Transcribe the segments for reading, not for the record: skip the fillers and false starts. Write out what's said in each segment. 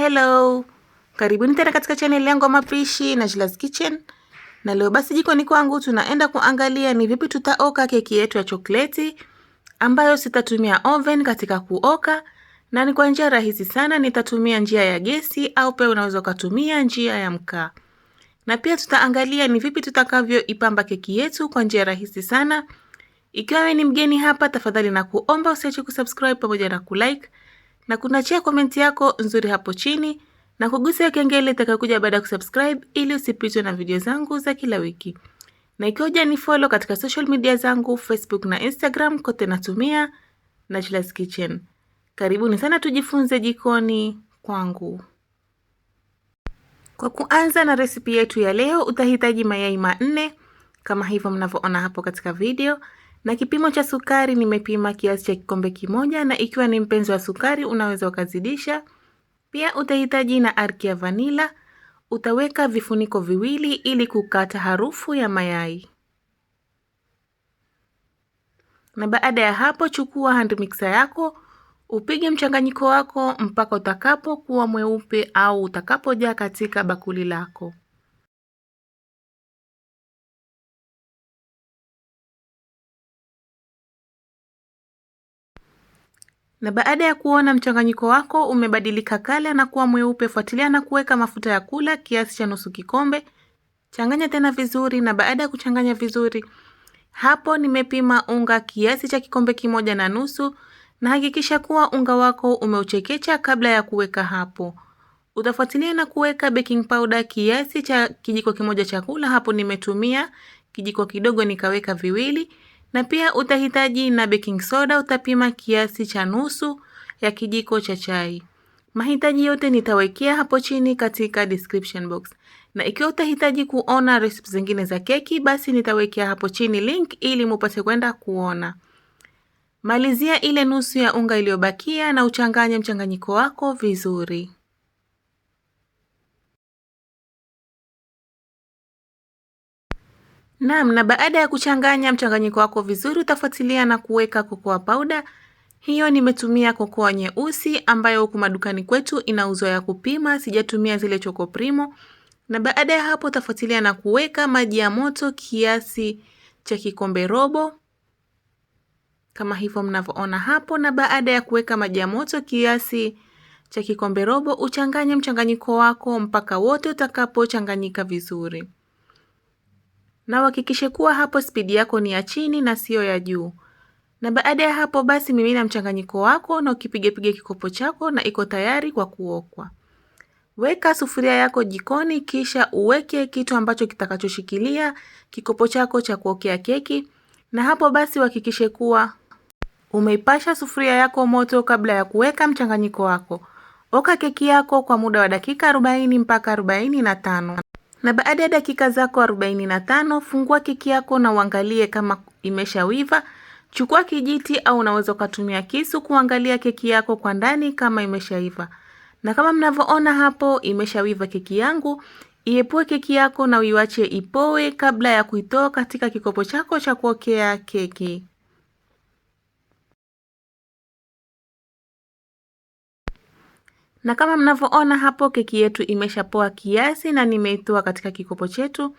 Hello. Karibuni tena katika channel yangu ya mapishi na Jila's Kitchen. Na leo basi jikoni kwangu tunaenda kuangalia ni vipi tutaoka keki yetu ya chokoleti ambayo sitatumia oven katika kuoka, na ni kwa njia rahisi sana. Nitatumia njia ya gesi au pia unaweza kutumia njia ya mkaa. Na pia tutaangalia ni vipi tutakavyoipamba keki yetu kwa njia rahisi sana. Ikiwa wewe ni mgeni hapa, tafadhali na kuomba usiache kusubscribe pamoja na kulike na kunachia komenti yako nzuri hapo chini na kugusa kengele itakayokuja baada ya kusubscribe ili usipitwe na video zangu za kila wiki. Na ikiwa hujanifollow katika social media zangu Facebook na Instagram, kote natumia na Jila's Kitchen. Karibuni sana tujifunze jikoni kwangu. Kwa kuanza na resipi yetu ya leo, utahitaji mayai 4 kama hivyo mnavyoona hapo katika video. Na kipimo cha sukari nimepima kiasi cha kikombe kimoja, na ikiwa ni mpenzi wa sukari unaweza ukazidisha. Pia utahitaji na arki ya vanila. Utaweka vifuniko viwili ili kukata harufu ya mayai. Na baada ya hapo, chukua hand mixer yako, upige mchanganyiko wako mpaka utakapokuwa mweupe au utakapojaa katika bakuli lako. Na baada ya kuona mchanganyiko wako umebadilika kala na kuwa mweupe, fuatilia na kuweka mafuta ya kula kiasi cha nusu kikombe. Changanya tena vizuri, na baada ya kuchanganya vizuri, hapo nimepima unga kiasi cha kikombe kimoja na nusu, na hakikisha kuwa unga wako umeuchekecha kabla ya kuweka hapo. Utafuatilia na kuweka baking powder kiasi cha kijiko kimoja cha kula. Hapo nimetumia kijiko kidogo nikaweka viwili. Na pia utahitaji na baking soda, utapima kiasi cha nusu ya kijiko cha chai. Mahitaji yote nitawekea hapo chini katika description box. Na ikiwa utahitaji kuona recipes zingine za keki, basi nitawekea hapo chini link ili mupate kwenda kuona. Malizia ile nusu ya unga iliyobakia na uchanganye mchanganyiko wako vizuri. Naam, na baada ya kuchanganya mchanganyiko wako vizuri, utafuatilia na kuweka cocoa powder. Hiyo nimetumia cocoa nyeusi ambayo huku madukani kwetu inauzwa ya kupima, sijatumia zile choco primo. Na baada ya hapo utafuatilia na kuweka maji ya moto kiasi cha kikombe robo kama hivyo mnavyoona hapo. Na baada ya kuweka maji ya moto kiasi cha kikombe robo, uchanganye mchanganyiko wako mpaka wote utakapochanganyika vizuri. Na uhakikishe kuwa hapo spidi yako ni ya chini na sio ya juu. Na baada ya hapo basi mimina mchanganyiko wako na ukipige kikopo chako na iko tayari kwa kuokwa. Weka sufuria yako jikoni, kisha uweke kitu ambacho kitakachoshikilia kikopo chako cha kuokea keki. Na hapo basi uhakikishe kuwa umeipasha sufuria yako moto kabla ya kuweka mchanganyiko wako. Oka keki yako kwa muda wa dakika 40 mpaka 45. Na baada ya dakika zako 45, fungua keki yako na uangalie kama imeshawiva. Chukua kijiti au unaweza kutumia kisu kuangalia keki yako kwa ndani kama imeshaiva. Na kama mnavyoona hapo imeshawiva keki yangu. Iepue keki yako na uiwache ipoe kabla ya kuitoa katika kikopo chako cha kuokea keki. Na kama mnavyoona hapo keki yetu imeshapoa kiasi na nimeitoa katika kikopo chetu.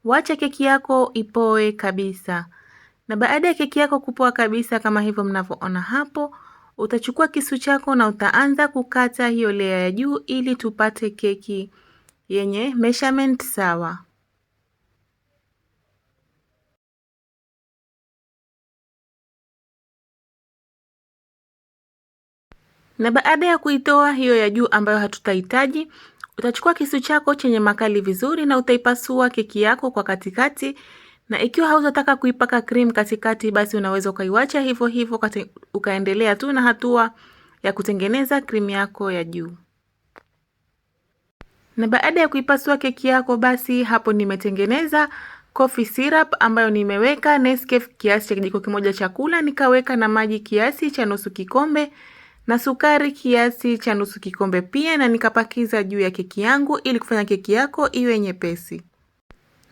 Wacha keki yako ipoe kabisa. Na baada ya keki yako kupoa kabisa kama hivyo mnavyoona hapo, utachukua kisu chako na utaanza kukata hiyo layer ya juu ili tupate keki yenye measurement sawa. Na baada ya kuitoa hiyo ya juu ambayo hatutahitaji, utachukua kisu chako chenye makali vizuri na utaipasua keki yako kwa katikati. Na ikiwa hautataka kuipaka cream katikati, basi unaweza ukaiwacha hivyo hivyo ukaendelea tu na hatua ya kutengeneza cream yako ya juu. Na baada ya kuipasua keki yako, basi hapo nimetengeneza coffee syrup ambayo nimeweka Nescafe kiasi cha kijiko kimoja cha kula, nikaweka na maji kiasi cha nusu kikombe na sukari kiasi cha nusu kikombe pia, na nikapakiza juu ya keki yangu ili kufanya keki yako iwe nyepesi.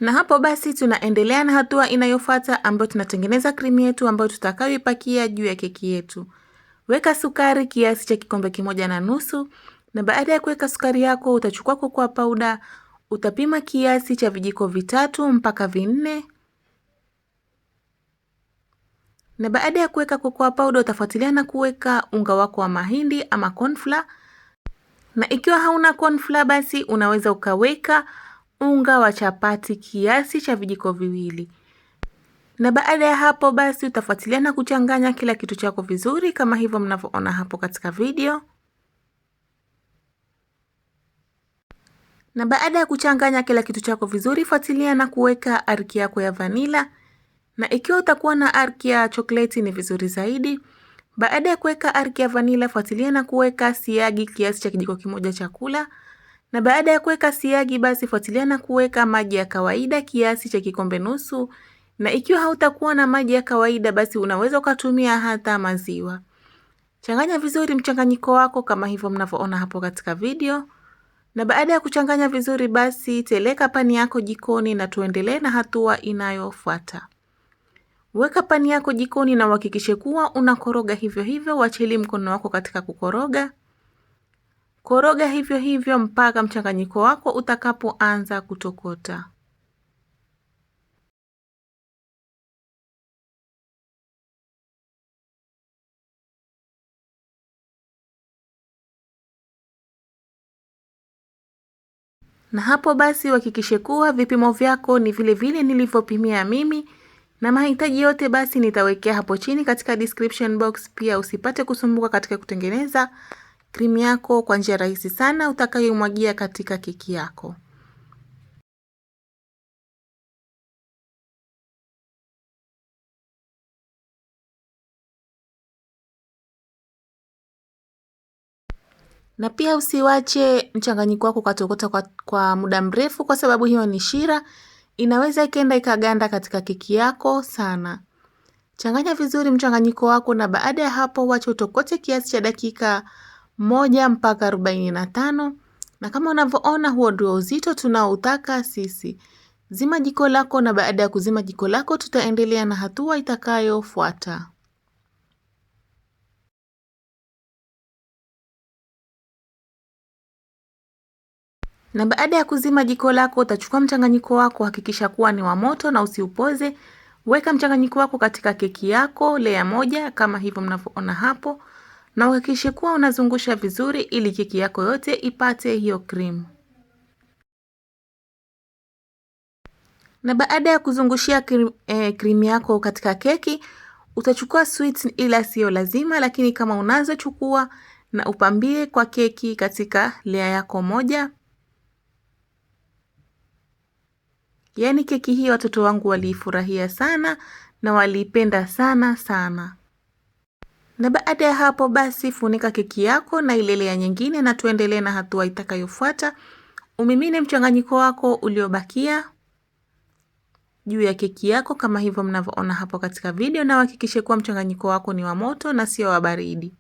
Na hapo basi tunaendelea na hatua inayofuata ambayo tunatengeneza cream yetu ambayo tutakayoipakia juu ya keki yetu. Weka sukari kiasi cha kikombe kimoja na nusu. Na baada ya kuweka sukari yako, utachukua cocoa powder, utapima kiasi cha vijiko 3 mpaka 4. Na baada ya kuweka cocoa powder, utafuatilia na kuweka unga wako wa mahindi ama corn flour. Na ikiwa hauna corn flour, basi unaweza ukaweka unga wa chapati kiasi cha vijiko 2. Na baada ya hapo basi utafuatilia na kuchanganya kila kitu chako vizuri kama hivyo mnavyoona hapo katika video. Na baada ya kuchanganya kila kitu chako vizuri, fuatilia na kuweka arki yako ya vanilla. Na ikiwa utakuwa na arki ya chokoleti ni vizuri zaidi. Baada ya kuweka arki ya vanilla, fuatilia na kuweka siagi kiasi cha kijiko 1 chakula. Na baada ya kuweka siagi basi fuatilia na kuweka maji ya kawaida kiasi cha kikombe nusu. Na ikiwa hautakuwa na maji ya kawaida basi unaweza ukatumia hata maziwa. Changanya vizuri mchanganyiko wako kama hivyo mnavyoona hapo katika video. Na baada ya kuchanganya vizuri basi teleka pani yako jikoni na tuendelee na hatua inayofuata. Weka pani yako jikoni na uhakikishe kuwa unakoroga hivyo hivyo, wachilia mkono wako katika kukoroga. Koroga hivyo hivyo mpaka mchanganyiko wako utakapoanza kutokota. Na hapo basi uhakikishe kuwa vipimo vyako ni vile vile nilivyopimia mimi, na mahitaji yote basi nitawekea hapo chini katika description box. Pia usipate kusumbuka katika kutengeneza krimu yako kwa njia rahisi sana utakayomwagia katika keki yako. Na pia usiwache mchanganyiko wako katokota kwa muda mrefu, kwa sababu hiyo ni shira, inaweza ikaenda ikaganda katika keki yako sana. Changanya vizuri mchanganyiko wako na baada ya hapo wacha utokote kiasi cha dakika 1 mpaka 45. Na kama unavyoona huo ndio uzito tunaoutaka sisi. Zima jiko lako na baada ya kuzima jiko lako tutaendelea na hatua itakayofuata. Na baada ya kuzima jiko lako utachukua mchanganyiko wako, hakikisha kuwa ni wa moto na usiupoze. Weka mchanganyiko wako katika keki yako layer 1 kama hivyo mnavyoona hapo, na uhakikishe kuwa unazungusha vizuri ili keki yako yote ipate hiyo cream. Na baada ya kuzungushia cream yako katika keki, utachukua sweets, ila sio lazima, lakini kama unazo chukua na upambie kwa keki katika layer yako 1. Yaani keki hii watoto wangu waliifurahia sana na waliipenda sana sana. Na baada ya hapo basi funika keki yako na ile layer nyingine na tuendelee na hatua itakayofuata. Umimine mchanganyiko wako uliobakia juu ya keki yako kama hivyo mnavyoona hapo katika video, na uhakikishe kuwa mchanganyiko wako ni wa moto na sio wa baridi.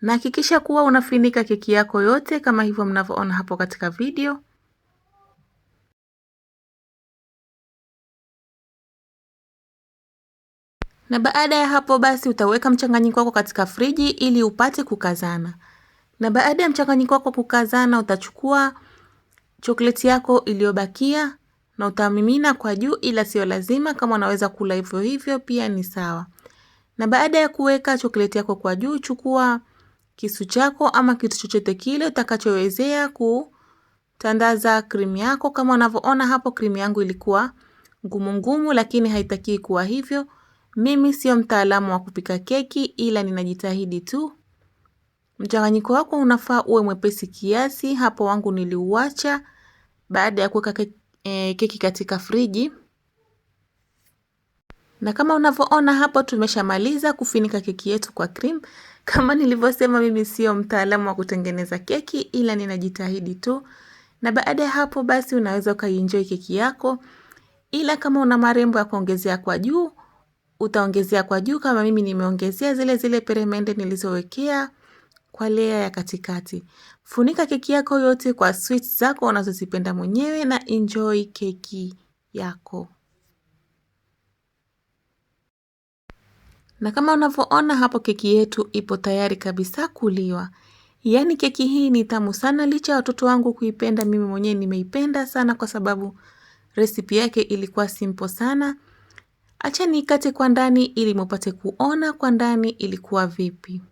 Na hakikisha kuwa unafunika keki yako yote kama hivyo mnavyoona hapo katika video. Na baada ya hapo basi utaweka mchanganyiko wako katika friji ili upate kukazana. Na baada ya mchanganyiko wako kukazana utachukua chokoleti yako iliyobakia na utamimina kwa juu, ila sio lazima, kama unaweza kula hivyo hivyo pia ni sawa. Na baada ya kuweka chokoleti yako kwa juu, chukua kisu chako ama kitu chochote kile utakachowezea kutandaza cream yako. Kama unavyoona hapo cream yangu ilikuwa ngumu ngumu, lakini haitaki kuwa hivyo. Mimi sio mtaalamu wa kupika keki, ila ninajitahidi tu. Mchanganyiko wako unafaa uwe mwepesi kiasi. Hapo wangu niliuacha baada ya kuweka keki katika friji. Na kama unavyoona hapo tumeshamaliza kufinika keki yetu kwa cream. Kama nilivyosema mimi sio mtaalamu wa kutengeneza keki, ila ninajitahidi tu. Na baada ya hapo basi unaweza ukaienjoy keki yako. Ila kama una marembo ya kuongezea kwa juu, utaongezea kwa juu, kama mimi nimeongezea zile peremende nilizowekea kwa layer ya katikati. Funika keki yako yote kwa sweets zako unazozipenda mwenyewe na enjoy keki yako. Na kama unavyoona hapo, keki yetu ipo tayari kabisa kuliwa. Yaani keki hii ni tamu sana, licha ya watoto wangu kuipenda, mimi mwenyewe nimeipenda sana kwa sababu resipi yake ilikuwa simple sana. Acha nikate kwa ndani ili mupate kuona kwa ndani ilikuwa vipi.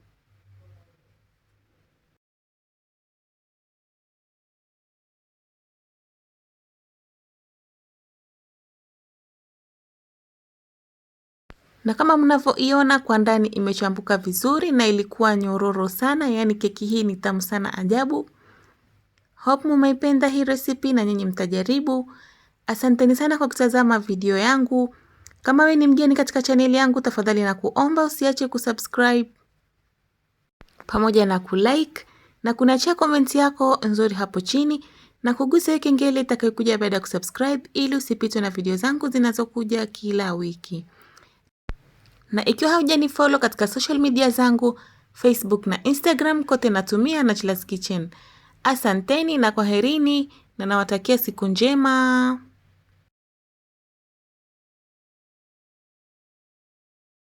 Na kama mnavyoiona kwa ndani imechambuka vizuri na ilikuwa nyororo sana, yaani keki hii ni tamu sana ajabu. Hope mumeipenda hii recipe na nyinyi mtajaribu. Asanteni sana kwa kutazama video yangu. Kama we ni mgeni katika chaneli yangu, tafadhali na kuomba usiache kusubscribe pamoja na kulike na kuachia comment yako nzuri hapo chini na kugusa hiyo kengele itakayokuja baada ya kusubscribe ili usipitwe na video zangu zinazokuja kila wiki. Na ikiwa haujanifollow katika social media zangu, Facebook na Instagram, kote natumia Nachela's Kitchen. Asanteni na kwaherini na nawatakia siku njema.